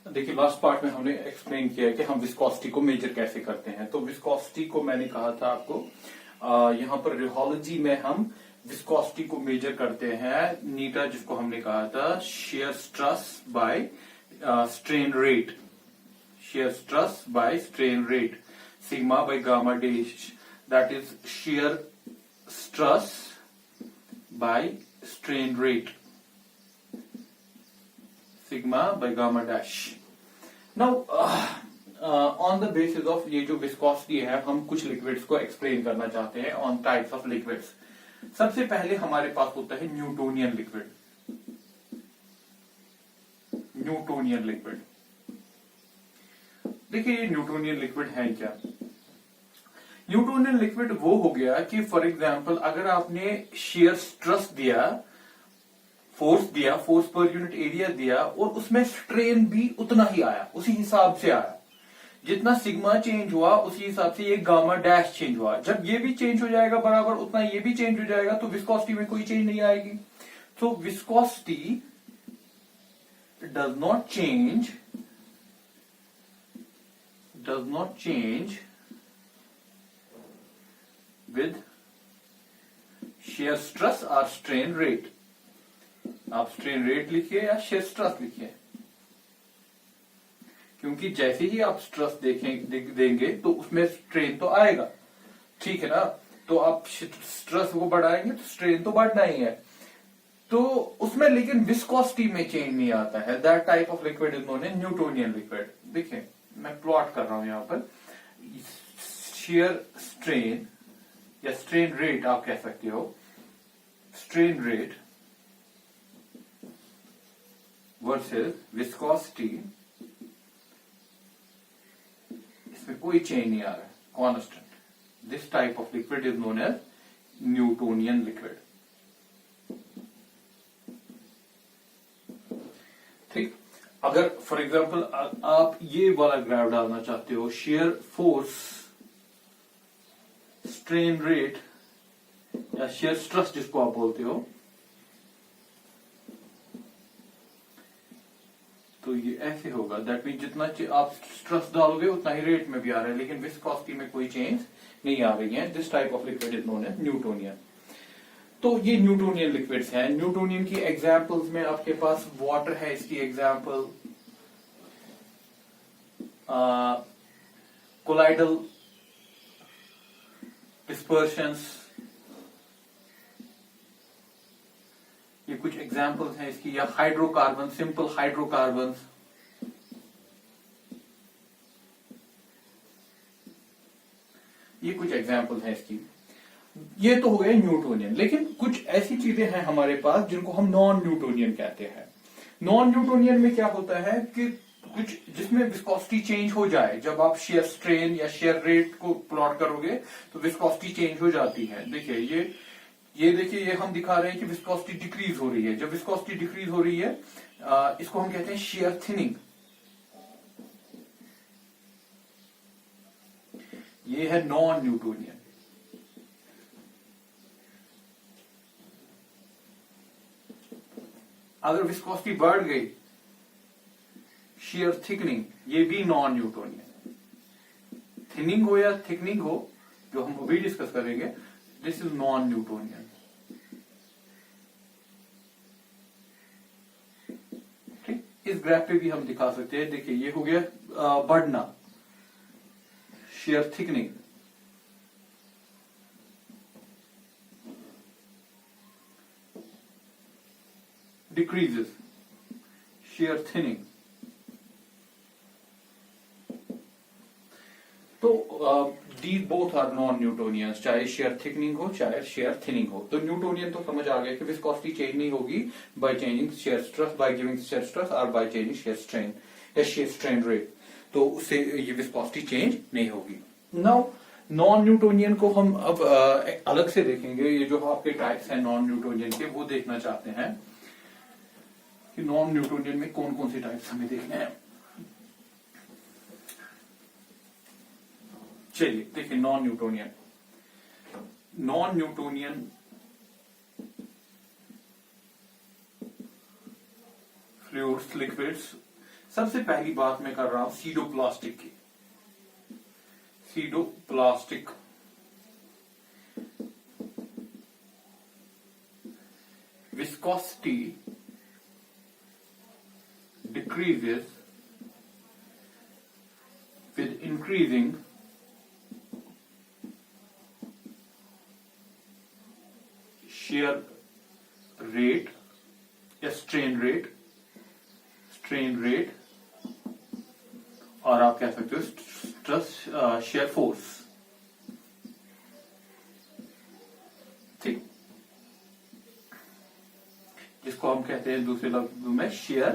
देखिए last part में हमने एक्सप्लेन किया है कि हम विस्कोसिटी को मेजर कैसे करते हैं। तो विस्कोसिटी को मैंने कहा था आपको यहाँ पर रियोलॉजी में हम विस्कोसिटी को मेजर करते हैं नीटा, जिसको हमने कहा था shear stress by strain rate, shear stress by strain rate, sigma by gamma dash, that is shear stress by strain rate, sigma by gamma dash. Now on the basis of ये जो viscosity है, हम कुछ liquids को explain करना चाहते हैं on types of liquids. सबसे पहले हमारे पास होता है न्यूटोनियन लिक्विड। न्यूटोनियन लिक्विड, देखिए ये न्यूटोनियन लिक्विड है क्या? न्यूटोनियन लिक्विड वो हो गया कि फॉर एग्जांपल अगर आपने शेयर स्ट्रेस दिया, फोर्स पर यूनिट एरिया दिया और उसमें स्ट्रेन भी उतना ही आया, उसी हिसाब से आया, जितना सिग्मा चेंज हुआ उसी हिसाब से ये गामा डैश चेंज हुआ। जब ये भी चेंज हो जाएगा बराबर उतना ये भी चेंज हो जाएगा, तो विस्कोसिटी में कोई चेंज नहीं आएगी। तो viscosity does not change with shear stress or strain rate। आप स्ट्रेन रेट लिखिए या शेयर स्ट्रेस लिखिए, क्योंकि जैसे ही आप स्ट्रेस देंगे तो उसमें स्ट्रेन तो आएगा, ठीक है ना। तो आप स्ट्रेस को बढ़ाएंगे तो स्ट्रेन तो बढ़ना ही है, तो उसमें लेकिन विस्कोसिटी में चेंज नहीं आता है। That type of liquid is known as Newtonian liquid. देखिए मैं प्लॉट कर रहा हूं यहां पर, शेयर स्ट्रेन या स्ट्रेन रेट आप कह सकते हो, स्ट्रेन रेट वर्सेस विस्कोसिटी, इसमें कोई चेंज नहीं आ रहा है, constant. This type of liquid is known as Newtonian liquid. ठीक, अगर फॉर एग्जांपल आप ये वाला ग्राफ डालना चाहते हो, शेयर फोर्स स्ट्रेन रेट या शेयर स्ट्रेस जिसको आप बोलते हो, तो ये ऐसे होगा। दैट मीन जितना आप स्ट्रेस डालोगे उतना ही रेट में भी आ रहा है, लेकिन विस्कोसिटी में कोई चेंज नहीं आ रही है। This type of liquid is known as Newtonian. तो ये न्यूटोनियन लिक्विड्स हैं। न्यूटोनियन की एग्जांपल्स में आपके पास वाटर है, इसकी एग्जांपल कोलाइडल डिस्पर्शंस, ये कुछ एग्जांपल्स हैं इसकी, या हाइड्रोकार्बन, सिंपल हाइड्रोकार्बन, ये कुछ एग्जांपल्स हैं इसकी। ये तो हो गए न्यूटोनियन, लेकिन कुछ ऐसी चीजें हैं हमारे पास जिनको हम नॉन न्यूटोनियन कहते हैं। नॉन न्यूटोनियन में क्या होता है कि कुछ जिसमें विस्कोसिटी चेंज हो जाए, जब आप शेयर स्ट्रेन या शेयर रेट को प्लॉट करोगे तो विस्कोसिटी चेंज हो जाती है। देखिए ये देखिए, ये हम दिखा रहे हैं कि विस्कोसिटी डिक्रीज हो रही है। जब विस्कोसिटी डिक्रीज हो रही है इसको हम कहते हैं शेयर थिनिंग। ये है नॉन न्यूटोनियन। अगर विस्कोसिटी बढ़ गई, शेयर थिकनिंग, ये भी नॉन न्यूटोनियन। थिनिंग हो या थिकनिंग हो, जो हम अभी डिस्कस करेंगे, दिस इज नॉन न्यूटोनियन। ठीक, इस ग्राफ पे भी हम दिखा सकते हैं। देखिए ये हो गया बढ़ना, share thickening, decreases, shear thinning। तो these both are non न्यूटोनियंस, चाहे शेयर थिकनिंग हो चाहे शेयर थिनिंग हो। तो न्यूटोनियन तो समझ आ गया कि विस्कोसिटी चेंज नहीं होगी by changing shear stress, by giving shear stress और बाय चेंजिंग शेयर स्ट्रेन या शेयर स्ट्रेन रेट, तो उससे ये विस्कोसिटी चेंज नहीं होगी। नाउ नॉन न्यूटोनियन को हम अब अलग से देखेंगे। ये जो आपके टाइप्स हैं नॉन न्यूटोनियन के, वो देखना चाहते हैं कि नॉन न्यूटोनियन में कौन कौन से टाइप्स हमें देखने हैं। चलिए देखिए non Newtonian. Non Newtonian fluids, liquids सबसे पहली बात मैं कर रहा हूं सीडोप्लास्टिक की। सीडोप्लास्टिक viscosity decreases with increasing shear rate या strain rate और आप कह सकते हो स्ट्रेस shear force। ठीक, जिसको हम कहते हैं दूसरे लफ्जों में shear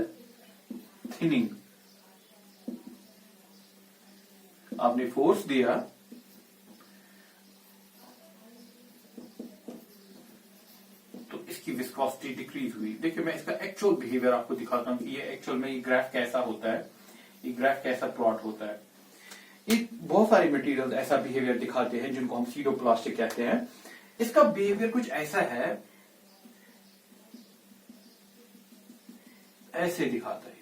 थिनिंग। आपने फोर्स दिया तो इसकी विस्कोसिटी डिक्रीज हुई। देखिए मैं इसका एक्चुअल बिहेवियर आपको दिखाता हूं कि ये एक्चुअल में ये ग्राफ कैसा होता है, ये ग्राफ कैसा प्लॉट होता है। ये बहुत सारे मटेरियल ऐसा बिहेवियर दिखाते हैं जिनको हम सीडोप्लास्टिक कहते हैं। इसका बिहेवियर कुछ ऐसा है, ऐसे दिखाता है।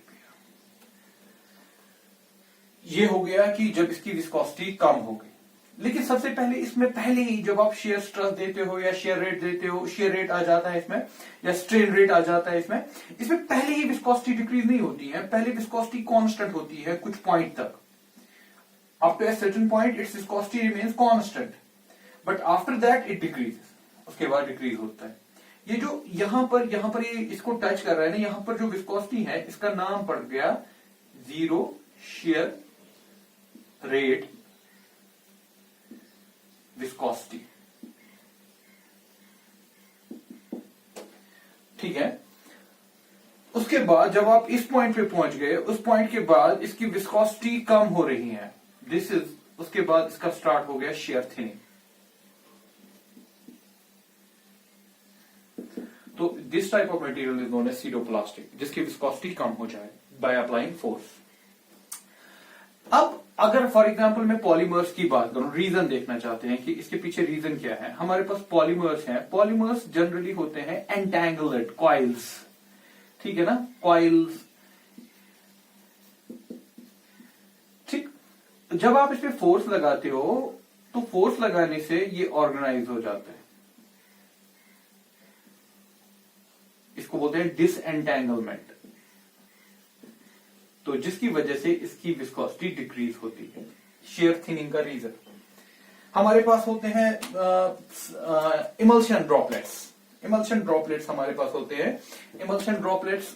ये हो गया कि जब इसकी विस्कोसिटी कम हो गई, लेकिन सबसे पहले इसमें पहले ही जब आप शेयर स्ट्रेस देते हो या शेयर रेट देते हो, शेयर रेट आ जाता है इसमें या स्ट्रेन रेट आ जाता है इसमें पहले ही विस्कोसिटी डिक्रीज नहीं होती है। पहले विस्कोसिटी कांस्टेंट होती है कुछ पॉइंट तक। Up to a certain point its viscosity remains constant, but after that it decreases, उसके बाद डिक्रीज होता है। ये जो यहां पर ये इसको टच कर रहा है ना, यहां पर जो विस्कोसिटी है इसका नाम पड़ गया जीरो शेयर रेट विस्कोसिटी। ठीक है, उसके बाद जब आप इस पॉइंट पे पहुंच गए, उस पॉइंट के बाद इसकी विस्कोसिटी कम हो रही है, दिस इज, उसके बाद इसका स्टार्ट हो गया शेयर थिनिंग। तो this type of material is known as pseudoplastic, जिसकी विस्कोसिटी कम हो जाए बाय अप्लाइंग फोर्स। अब अगर फॉर एग्जांपल मैं पॉलीमर्स की बात करूं, रीजन देखना चाहते हैं कि इसके पीछे रीजन क्या है। हमारे पास पॉलीमर्स हैं, पॉलीमर्स जनरली होते हैं एंटेंगल्ड कॉइल्स। ठीक है ना, कॉइल्स। ठीक, जब आप इस पे फोर्स लगाते हो तो फोर्स लगाने से ये ऑर्गेनाइज हो जाता है, इसको बोलते हैं डिसएंटेंगलमेंट। तो जिसकी वजह से इसकी विस्कोसिटी डिक्रीज होती है। शेयर थिनिंग का रीजन हमारे पास होते हैं इमल्शन ड्रॉपलेट्स। इमल्शन ड्रॉपलेट्स हमारे पास होते हैं। इमल्शन ड्रॉपलेट्स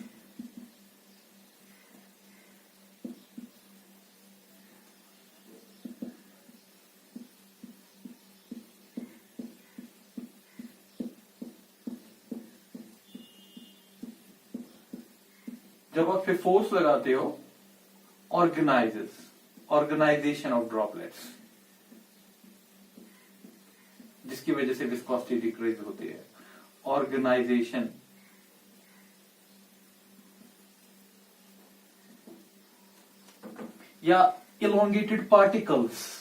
जब आप पे फोर्स लगाते हो, ऑर्गेनाइजेशन ऑफ ड्रॉपलेट्स, जिसकी वजह से विस्कोसिटी डिक्रीज होती है। ऑर्गेनाइजेशन या इलोंगेटेड पार्टिकल्स,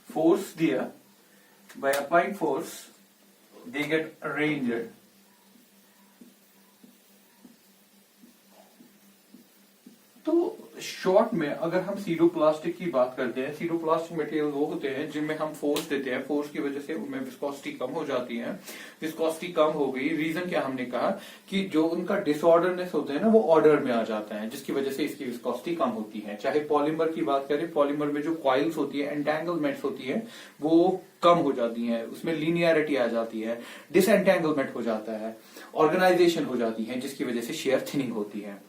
force दिया, by applying force they get arranged। तो शॉर्ट में अगर हम सीडोप्लास्टिक की बात करते हैं, सीडोप्लास्टिक मटेरियल वो होते हैं जिनमें हम फोर्स देते हैं, फोर्स की वजह से उनमें विस्कोसिटी कम हो जाती है। विस्कोसिटी कम हो गई, रीजन क्या हमने कहा कि जो उनका डिसऑर्डरनेस होता है ना, वो ऑर्डर में आ जाता है, जिसकी वजह से इसकी विस्कोसिटी कम होती है। चाहे पॉलीमर की बात करें, पॉलीमर में जो कॉइल्स होती है, एंटेंगलमेंट्स होती है, वो कम हो जाती है, उसमें लीनियरिटी आ जाती है, डिसएंटेंगलमेंट हो जाता है, ऑर्गेनाइजेशन हो जाती है, जिसकी वजह से शेयर थिनिंग होती है।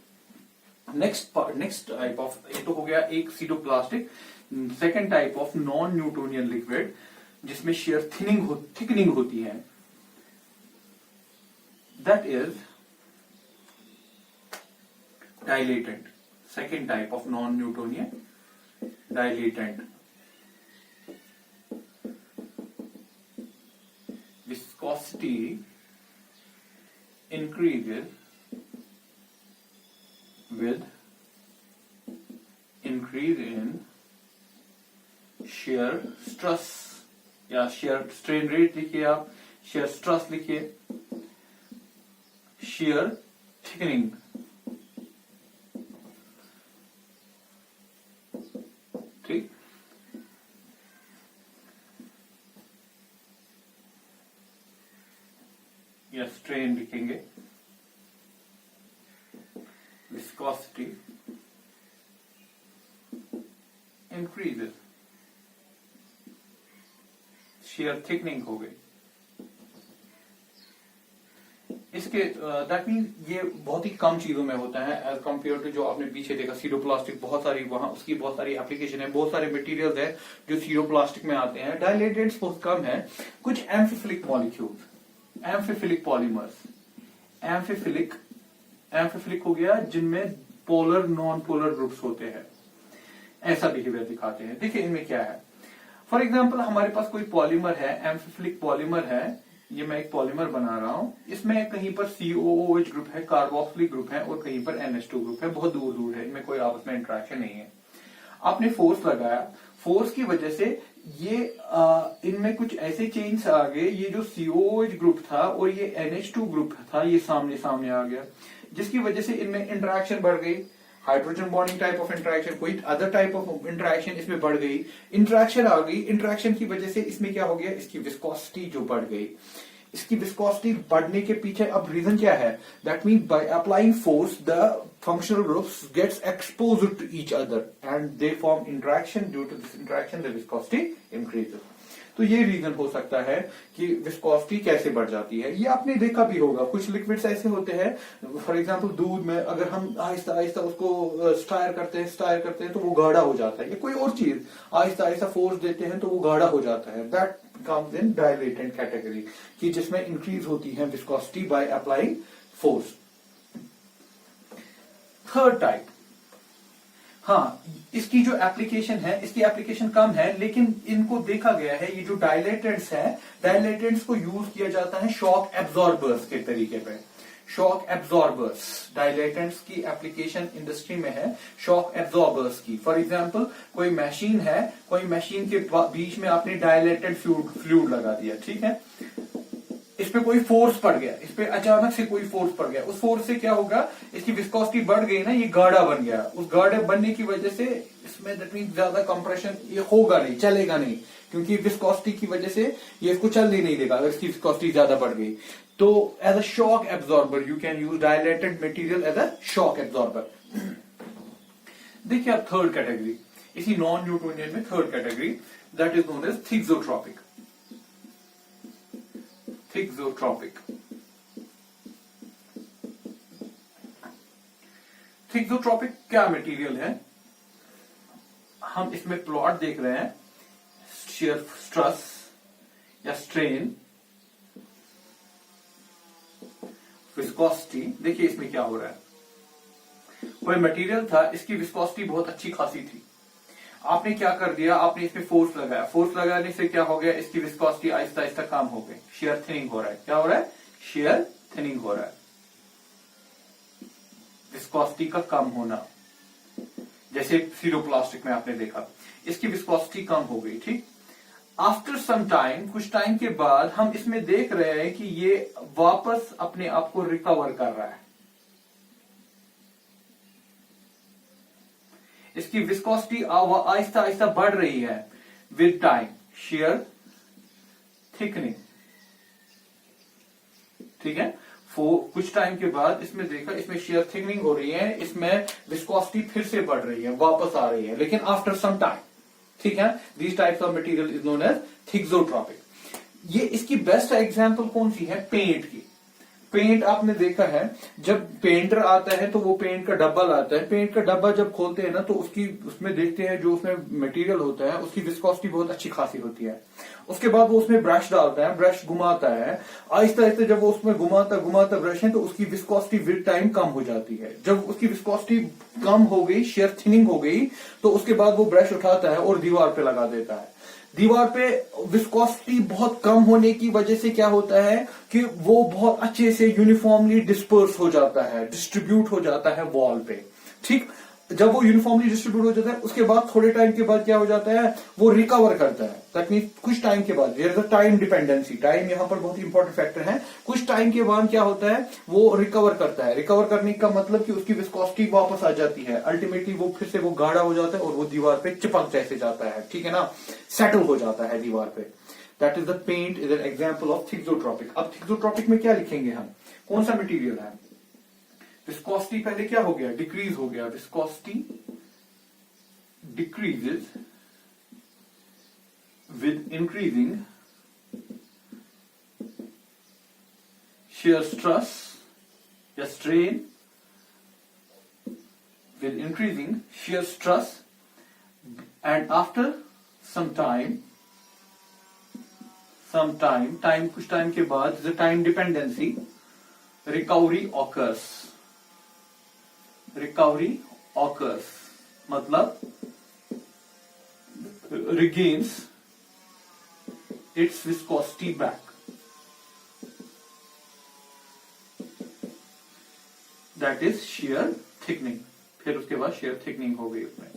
नेक्स्ट टाइप ऑफ, ये तो हो गया एक pseudoplastic. Second type of non Newtonian liquid जिसमें शेयर थिकनिंग होती है, that is dilatant. Second type of non Newtonian, dilatant. Viscosity increases with increase in shear stress, या shear strain rate लिखिए आप, shear stress लिखिए, shear thickening, ठीक, या strain लिखेंगे, viscosity increases, shear thickening हो गई। इसके दैट मीन ये बहुत ही कम चीजों में होता है एज कम्पेयर टू जो आपने पीछे देखा सीरोप्लास्टिक, बहुत सारी वहां उसकी बहुत सारी एप्लीकेशन है, बहुत सारे मटेरियल्स है जो सीरोप्लास्टिक में आते हैं। डायलेटेंट्स बहुत कम है। कुछ एम्फिफिलिक मॉलिक्यूल्स, एम्फिफिलिक पॉलीमर्स, एम्फिफिलिक हो गया जिनमें पोलर नॉन पोलर ग्रुप्स होते हैं, ऐसा बिहेवियर दिखाते हैं। देखिए इनमें क्या है, फॉर एग्जाम्पल हमारे पास कोई पॉलीमर है, एम्फिफिलिक पॉलीमर है, ये मैं एक पॉलीमर बना रहा हूं, इसमें कहीं पर COOH ग्रुप है, कार्बोक्सिलिक ग्रुप है और कहीं पर NH2 ग्रुप है, बहुत दूर दूर है, इनमें कोई आपस में इंटरेक्शन नहीं है। आपने फोर्स लगाया, फोर्स की वजह से ये इनमें कुछ ऐसे चेंज आ गए, ये जो COOH ग्रुप था और ये NH2 ग्रुप था, ये सामने सामने आ गया, जिसकी वजह से इनमें इंटरेक्शन बढ़ गई, hydrogen bonding type of interaction, कोई अदर टाइप ऑफ इंटरेक्शन इसमें बढ़ गई, इंटरेक्शन आ गई। इंटरेक्शन की वजह से इसमें क्या हो गया, इसकी विस्कोसिटी जो बढ़ गई, इसकी विस्कोसिटी बढ़ने के पीछे अब रीजन क्या है, that mean by applying force the functional groups gets exposed to each other and they form interaction, due to this interaction the viscosity increases। तो ये रीजन हो सकता है कि विस्कोसिटी कैसे बढ़ जाती है। ये आपने देखा भी होगा, कुछ लिक्विड्स ऐसे होते हैं, फॉर एग्जांपल दूध में अगर हम आहिस्ता आहिस्ता उसको स्टायर करते हैं तो वो गाढ़ा हो जाता है, या कोई और चीज आहिस्ता आहिस्ता फोर्स देते हैं तो वो गाढ़ा हो जाता है। That comes in dilatant category, कि जिसमें इंक्रीज होती है viscosity by applying force. Third type, हाँ, इसकी जो एप्लीकेशन है, इसकी एप्लीकेशन कम है, लेकिन इनको देखा गया है, ये जो डायलेटेंट्स है, डायलेटेंट्स को यूज किया जाता है शॉक एब्जॉर्बर्स के तरीके पे। शॉक एब्जॉर्बर्स, डायलेटेंट्स की एप्लीकेशन इंडस्ट्री में है शॉक एब्जॉर्बर्स की। फॉर एग्जांपल कोई मशीन है, कोई मशीन के बीच में आपने डायलेटेंट फ्लूइड लगा दिया, ठीक है, इस पे कोई फोर्स पड़ गया, इस पे अचानक से कोई फोर्स पड़ गया, उस फोर्स से क्या होगा, इसकी विस्कोसिटी बढ़ गई ना, ये गाढ़ा बन गया। उस गाढ़े बनने की वजह से इसमें दैट मीन ज्यादा कंप्रेशन ये होगा नहीं, चलेगा नहीं, क्योंकि विस्कोसिटी की वजह से ये इसको चलने नहीं देगा अगर इसकी विस्कोसिटी ज्यादा बढ़ गई। तो as a shock absorber you can use dilated material as a shock absorber. देखिए आप थर्ड कैटेगरी, इसी नॉन न्यूटोनियन में third category, that is known as thixotropic. Thixotropic, thixotropic क्या मटेरियल है, हम इसमें प्लॉट देख रहे हैं, शियर स्ट्रेस या स्ट्रेन, विस्कोसिटी। देखिए इसमें क्या हो रहा है, कोई मटेरियल था, इसकी विस्कोसिटी बहुत अच्छी खासी थी, आपने क्या कर दिया, आपने इसमें फोर्स लगाया, फोर्स लगाने से क्या हो गया, इसकी विस्कोसिटी आहिस्ता आहिस्ता कम हो गई, शेयर थिनिंग हो रहा है। क्या हो रहा है, शेयर थिनिंग हो रहा है, विस्कोसिटी का कम होना, जैसे सीरोप्लास्टिक में आपने देखा, इसकी विस्कोसिटी कम हो गई, ठीक। आफ्टर सम टाइम, कुछ टाइम के बाद हम इसमें देख रहे हैं कि ये वापस अपने आप को रिकवर कर रहा है, इसकी विस्कोसिटी आहिस्ता आहिस्ता बढ़ रही है विद टाइम, शेयर थिकनिंग, ठीक है। कुछ टाइम के बाद इसमें देखा, इसमें शेयर थिकनिंग हो रही है, इसमें विस्कोसिटी फिर से बढ़ रही है, वापस आ रही है, लेकिन आफ्टर सम टाइम, ठीक है। These types of material is known as thixotropic. ये इसकी बेस्ट एग्जांपल कौन सी है, पेंट की। पेंट आपने देखा है, जब पेंटर आता है तो वो पेंट का डब्बा लाता है, पेंट का डब्बा जब खोलते हैं ना तो उसमें देखते हैं जो उसमें मटेरियल होता है उसकी विस्कोसिटी बहुत अच्छी खासी होती है। उसके बाद वो उसमें ब्रश डालता है, ब्रश घुमाता है, आहिस्ता आहिस्ता जब वो उसमें घुमाता ब्रश है तो उसकी विस्कोसिटी विद टाइम कम हो जाती है। जब उसकी विस्कोसिटी कम हो गई, शेयर थिनिंग हो गई, तो उसके बाद वो ब्रश उठाता है और दीवार पे लगा देता है। दीवार पे विस्कोसिटी बहुत कम होने की वजह से क्या होता है कि वो बहुत अच्छे से यूनिफॉर्मली डिस्पर्स हो जाता है, डिस्ट्रीब्यूट हो जाता है वॉल पे। ठीक, जब वो यूनिफॉर्मली डिस्ट्रीब्यूट हो जाता है उसके बाद थोड़े टाइम के बाद क्या हो जाता है, वो रिकवर करता है। दैट मींस कुछ टाइम के बाद, there is a time dependency, time यहाँ पर बहुत इंपॉर्टेंट फैक्टर है। कुछ टाइम के बाद क्या होता है, वो रिकवर करता है। रिकवर करने का मतलब कि उसकी विस्कोसिटी वापस आ जाती है, अल्टीमेटली वो फिर से वो गाढ़ा हो जाता है और वो दीवार पे चिपक जैसे जाता है, ठीक है ना, सेटल हो जाता है दीवार पे। That is the paint is an example of thixotropic. अब थिक्सोट्रोपिक में क्या लिखेंगे हम, कौन सा मटीरियल है, विस्कोसिटी पहले क्या हो गया, डिक्रीज हो गया, viscosity decreases with increasing shear stress या strain, with increasing shear stress, and after some time कुछ टाइम के बाद, the time dependency, recovery occurs मतलब regains its viscosity back. That is shear thickening. फिर उसके बाद shear thickening हो गई उसमें।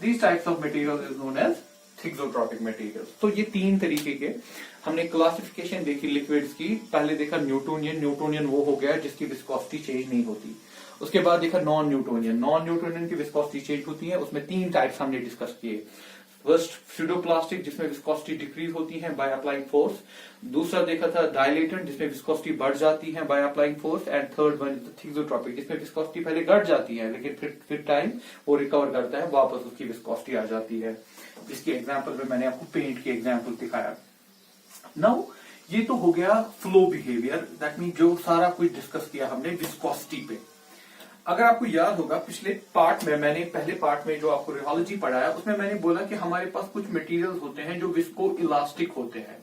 These types of materials is known as thixotropic materials. तो ये तीन तरीके के हमने क्लासिफिकेशन देखी लिक्विड्स की। पहले देखा न्यूटोनियन वो हो गया जिसकी विस्कोसिटी चेंज नहीं होती। उसके बाद देखा नॉन न्यूटोनियन की विस्कोसिटी चेंज होती है। उसमें तीन टाइप्स हमने डिस्कस किए। फर्स्ट स्यूडोप्लास्टिक, जिसमें विस्कोसिटी डिक्रीज होती है बाय अप्लाइंग फोर्स। दूसरा देखा था डायलेटेंट, जिसमें विस्कोसिटी बढ़ जाती है by applying force. And third one is thixotropic, जिसमें विस्कोसिटी पहले घट जाती है लेकिन फिर टाइम वो रिकवर करता है, वापस उसकी विस्कोसिटी आ जाती है। जिसकी एग्जाम्पल में मैंने आपको पेंट की एग्जाम्पल दिखाया। नाउ ये तो हो गया फ्लो बिहेवियर, दैट मीन जो सारा कुछ डिस्कस किया हमने विस्कोसिटी पे। अगर आपको याद होगा पिछले पार्ट में, मैंने पहले पार्ट में जो आपको रियोलॉजी पढ़ाया उसमें मैंने बोला कि हमारे पास कुछ मटेरियल्स होते हैं जो विस्को इलास्टिक होते हैं।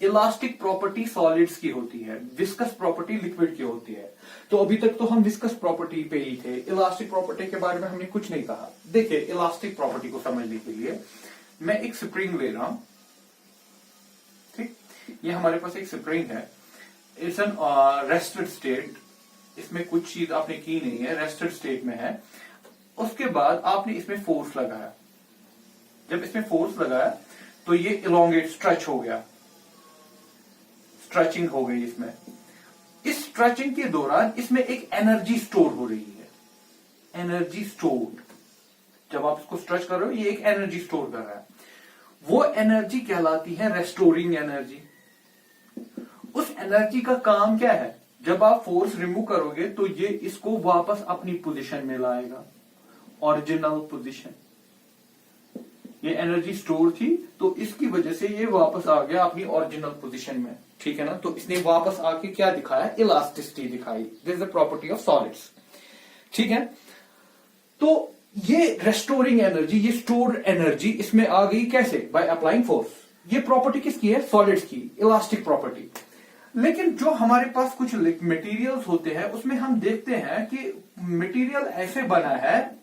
इलास्टिक प्रॉपर्टी सॉलिड्स की होती है, विस्कस प्रॉपर्टी लिक्विड की होती है। तो अभी तक तो हम विस्कस प्रॉपर्टी पे ही थे, इलास्टिक प्रॉपर्टी के बारे में हमने कुछ नहीं कहा। देखिए इलास्टिक प्रॉपर्टी को समझने के लिए मैं एक स्प्रिंग ले रहा हूं, ठीक, ये हमारे पास एक स्प्रिंग है, इट्स एन रेस्टेड स्टेट, इसमें कुछ चीज आपने की नहीं है, रेस्टेड स्टेट में है। उसके बाद आपने इसमें फोर्स लगाया, जब इसमें फोर्स लगाया तो ये इलोंगेट स्ट्रेच हो गया, स्ट्रेचिंग हो गई इसमें। इस स्ट्रेचिंग के दौरान इसमें एक एनर्जी स्टोर हो रही है, एनर्जी स्टोर्ड। जब आप इसको स्ट्रेच कर रहे हो ये एक एनर्जी स्टोर कर रहा है, वो एनर्जी कहलाती है रेस्टोरिंग एनर्जी। उस एनर्जी का काम क्या है, जब आप फोर्स रिमूव करोगे तो ये इसको वापस अपनी पोजीशन में लाएगा, ओरिजिनल पोजीशन। ये एनर्जी स्टोर थी तो इसकी वजह से ये वापस आ गया अपनी ओरिजिनल पोजीशन में, ठीक है ना। तो इसने वापस आके क्या दिखाया, इलास्टिसिटी दिखाई। This is the property of solids, ठीक है। तो ये रेस्टोरिंग एनर्जी, ये स्टोर्ड एनर्जी इसमें आ गई कैसे, बाय अप्लाइंग फोर्स। ये प्रॉपर्टी किसकी है, सॉलिड्स की, इलास्टिक प्रॉपर्टी। लेकिन जो हमारे पास कुछ मटेरियल्स होते हैं उसमें हम देखते हैं कि मटेरियल ऐसे बना है,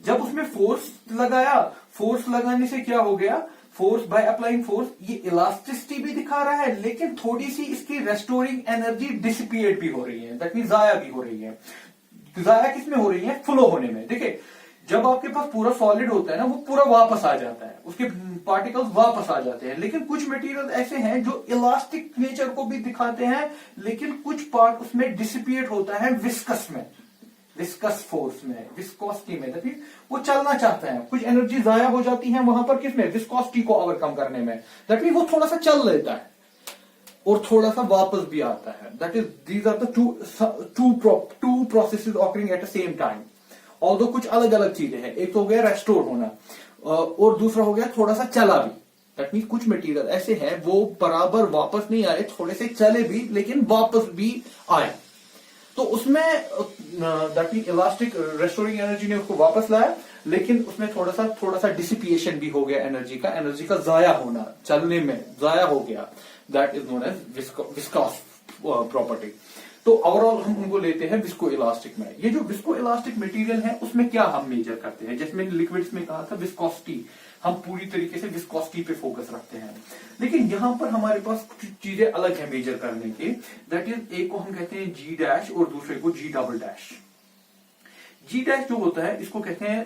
जब उसमें फोर्स लगाया, फोर्स लगाने से क्या हो गया, फोर्स बाय अप्लाइंग फोर्स, ये इलास्टिसिटी भी दिखा रहा है लेकिन थोड़ी सी इसकी रेस्टोरिंग एनर्जी डिसिपिएट भी हो रही है, दैट मीन जाया भी हो रही है। जाया किसमें हो रही है, फ्लो होने में। देखिए जब आपके पास पूरा सॉलिड होता है ना, वो पूरा वापस आ जाता है, उसके पार्टिकल्स वापस आ जाते हैं। लेकिन कुछ मटेरियल ऐसे हैं जो इलास्टिक नेचर को भी दिखाते हैं लेकिन कुछ पार्ट उसमें डिसिपिएट होता है विस्कस में, विस्कस फोर्स में, विस्कोसिटी में। देखिए वो चलना चाहता है, कुछ एनर्जी जाया हो जाती है वहां पर, किसमें, विस्कोसिटी को ओवरकम करने में। दैट मीन वो थोड़ा सा चल लेता है और थोड़ा सा वापस भी आता है। That is, these are the two processes occurring at the same time. Although कुछ अलग अलग चीजें हैं, एक तो हो गया रेस्टोर होना और दूसरा हो गया थोड़ा सा चला भी। दैट मीन कुछ मटेरियल ऐसे हैं वो बराबर वापस नहीं आए, थोड़े से चले भी लेकिन वापस भी आए। तो उसमें that mean elastic restoring energy ने उसको वापस लाया लेकिन उसमें थोड़ा सा डिसिपिएशन भी हो गया एनर्जी का जाया होना, चलने में जाया हो गया। That is known as viscous property. तो ओवरऑल हम उनको लेते हैं विस्को इलास्टिक में। ये जो विस्को इलास्टिक मटेरियल है उसमें क्या हम मेजर करते हैं, जैसे मैंने लिक्विड्स में कहा था विस्कोसिटी, हम पूरी तरीके से विस्कोसिटी पे फोकस रखते हैं। लेकिन यहां पर हमारे पास कुछ चीजें अलग है मेजर करने के। दैट इज, एक को हम कहते हैं G डैश और दूसरे को G डबल डैश। जी डैश जो होता है इसको कहते हैं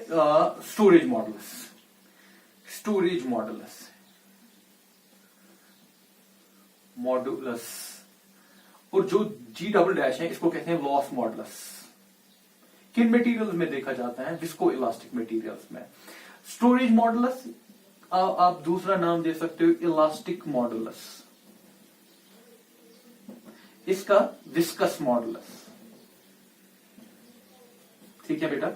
storage modulus, storage modulus, modulus. और जो जी डबल डैश है इसको कहते हैं लॉस मॉडुलस। किन मटेरियल्स में देखा जाता है? विस्को इलास्टिक मटेरियल्स में। स्टोरेज मॉडुलस आप दूसरा नाम दे सकते हो इलास्टिक मॉडुलस, इसका विस्कस मॉडुलस। ठीक है बेटा,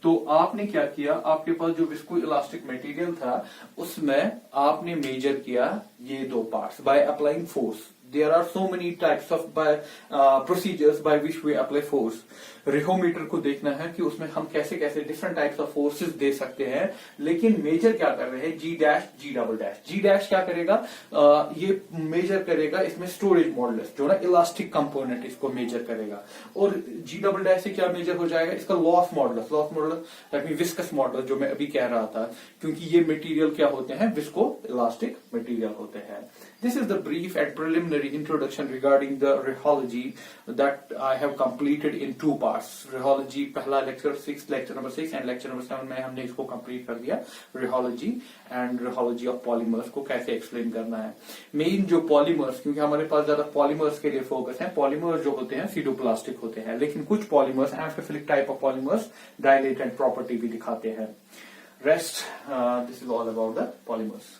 तो आपने क्या किया, आपके पास जो विस्को इलास्टिक मटेरियल था उसमें आपने मेजर किया ये दो parts by applying force. There are so many types of procedures by which we apply force. रिहोमीटर को देखना है कि उसमें हम कैसे कैसे डिफरेंट टाइप्स ऑफ फोर्सेस दे सकते हैं, लेकिन मेजर क्या कर रहे हैं? जी डैश जी डबल डैश। जी डैश क्या करेगा? ये मेजर करेगा इसमें स्टोरेज मॉडुलस, जो ना इलास्टिक कंपोनेंट, इसको मेजर करेगा। और जी डबल डैश से क्या मेजर हो जाएगा? इसका loss modulus. Loss modulus that mean viscous modulus, जो मैं अभी कह रहा था, क्योंकि ये मटेरियल क्या होते हैं? विस्को इलास्टिक मटेरियल होते हैं। This is the brief and preliminary introduction regarding the rheology that I have completed in 2 parts. Rheology पहला lecture 6, lecture number 6 and lecture number 7 में हमने इसको complete कर दिया। Rheology and rheology of polymers को कैसे explain करना है। Main जो polymers, क्योंकि हमारे पास ज्यादा polymers के लिए focus है। Polymers जो होते हैं pseudoplastic होते हैं, लेकिन कुछ polymers amphiphilic type of polymers dilatant property भी दिखाते हैं। Rest, this is all about the polymers.